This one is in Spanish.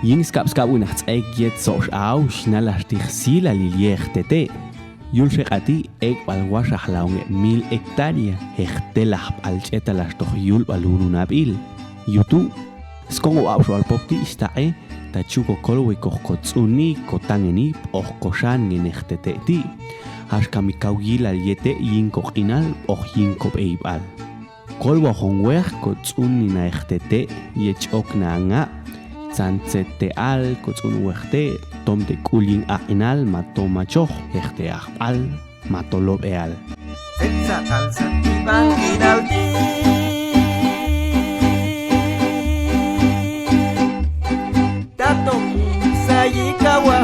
Yin skap unachts yet sosh au schnalar tixsila liliegtete. Yul shekati walwasha hlaunge 1000 hectárea hectelah alchetalas toch yul balurunabil. Yutu skongo awshwal popti istae tachuko kolwe kohkotsuni kotangeni ohkoshan ngenechteti. Hashkamikawgil al yete yinkoqinal yinkob eibal. Kolwa hongwer kotsuni naechtete yechokna anga. Zantzete al kotsun werte tom de kulin aqinal matomachoh este al matolob eal. Setza al santiban giraldi Tato sayi kawa